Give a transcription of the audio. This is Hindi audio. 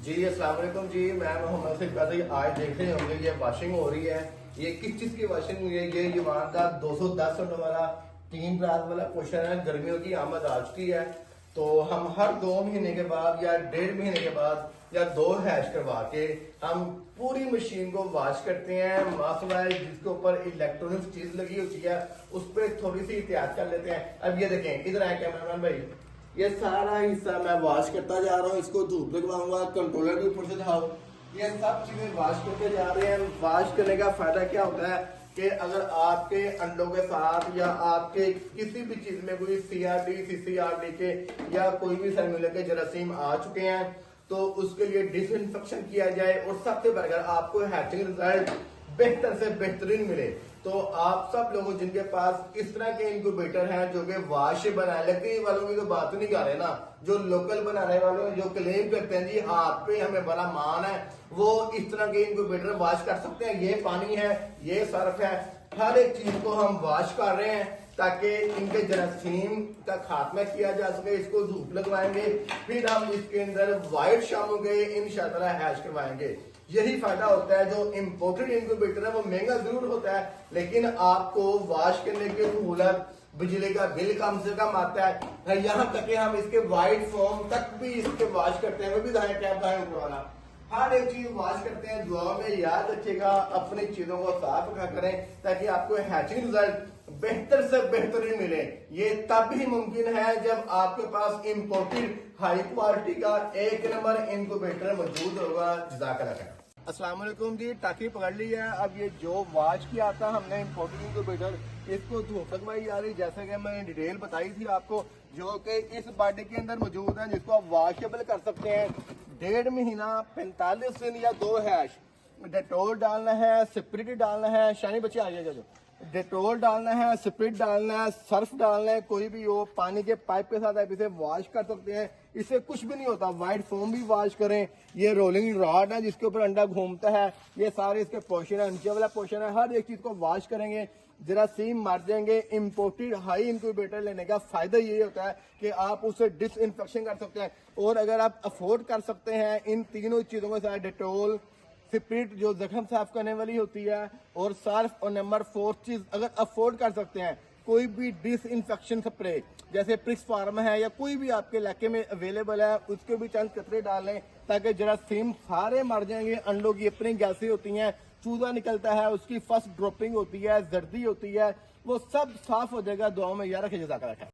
जी अस्सलाम वालेकुम जी, मैं मोहम्मद सिद्दीक कादरी। आज देख रहे होंगे ये वाशिंग हो रही है। ये किस चीज़ की वाशिंग हुई है? ये युवान का 210 वाला 3 रात वाला क्वेश्चन है। गर्मियों की आमद आ चुकी है, तो हम हर 2 महीने के बाद या 1.5 महीने के बाद या 2 हैश करवा के हम पूरी मशीन को वॉश करते हैं। मसला है जिसके ऊपर इलेक्ट्रॉनिक चीज लगी होती है उस पर थोड़ी सी एहतियात कर लेते हैं। अब ये देखें, इधर आए कैमरामैन भाई, ये सारा हिस्सा मैं वॉश करता जा रहा हूँ। इसको धूप लगवाऊंगा, कंट्रोलर के ऊपर से दिखाओ। ये सब चीजें वॉश करते जा रहे हैं। वॉश करने का फायदा क्या होता है कि अगर आपके अंडों के साथ या आपके किसी भी चीज में कोई CRD CCRD के या कोई भी सलमोनेला के जरासीम आ चुके हैं तो उसके लिए डिसइंफेक्शन किया जाए और सबसे बढ़कर आपको हैचिंग रिजल्ट बेहतर से बेहतरीन मिले। तो आप सब लोगों जिनके पास इस तरह के इंक्यूबेटर हैं जो कि वाश बनाए, लकड़ी वालों की तो बात नहीं कर रहे ना, जो लोकल बनाने वालों जो क्लेम करते हैं जी हाथ पे हमें बड़ा मान है, वो इस तरह के इंक्यूबेटर वाश कर सकते हैं। ये पानी है, ये सर्फ है, हर एक चीज को हम वाश कर रहे हैं ताकि इनके जरासीम का खात्मा किया जा सके। इसको धूप लगवाएंगे, फिर हम इसके अंदर व्हाइट शामों के इंशाअल्लाह हैश करवाएंगे। यही फायदा होता है। जो इम्पोर्टेड इंक्यूबेटर है वो महंगा जरूर होता है, लेकिन आपको वॉश करने की सहूलत, बिजली का बिल कम से कम आता है। यहाँ तक कि हम इसके व्हाइट फॉर्म तक भी इसके वॉश करते हैं। वो भी दाएं टैप दाएं ऊपर वाला हर एक चीज वॉश करते हैं। दुआ में याद रखिएगा, अपनी चीजों को साफ रखा करें ताकि आपको हैचिंग रिजल्ट बेहतर से बेहतरीन मिले। ये तब ही मुमकिन है जब आपके पास इम्पोर्टेड हाई क्वालिटी का 1 नंबर इंक्यूबेटर मौजूद होगा। जज़ाकल्लाह खैर। अस्सलाम वालेकुम जी, टाकी पकड़ ली है। अब ये जो वॉश किया था हमने इम्पोर्टेड इंक्यूबेटर, इसको धूप लगवाई जा रही, जैसे कि मैंने डिटेल बताई थी आपको, जो कि इस बाल्टी के अंदर मौजूद है, जिसको आप वॉशेबल कर सकते हैं। 1.5 महीना 45 दिन या 2 हैश डेटोल डालना है, स्पिरिट डालना है। शानी बच्चे आ जाएगा, जो डेटोल डालना है, स्पिरिट डालना है, सर्फ डालना है, कोई भी हो, पानी के पाइप के साथ आप इसे वॉश कर सकते हैं। इससे कुछ भी नहीं होता। व्हाइट फोम भी वॉश करें। ये रोलिंग रॉड है जिसके ऊपर अंडा घूमता है, ये सारे इसके पोर्शन है, नीचे वाला पोर्शन है। हर एक चीज को वॉश करेंगे, जरासीम मर जाएंगे। इम्पोर्टेड हाई इंक्यूबेटर लेने का फायदा ये होता है कि आप उसे डिसइंफेक्शन कर सकते हैं। और अगर आप अफोर्ड कर सकते हैं इन तीनों चीजों के साथ, डेटोल, स्पिरिट जो जख्म साफ करने वाली होती है, और सर्फ, और नंबर 4 चीज अगर अफोर्ड कर सकते हैं, कोई भी डिसइंफेक्शन स्प्रे जैसे प्रिक्स फार्म है या कोई भी आपके इलाके में अवेलेबल है, उसके भी चंद कतरे डाल लें ताकि जरासीम सारे मर जाएंगे। अंडों की अपनी गैसें होती हैं, चूजा निकलता है, उसकी फर्स्ट ड्रॉपिंग होती है, जर्दी होती है, वो सब साफ हो जाएगा। दुआ में यार रखे। जज़ाकल्लाह खैर।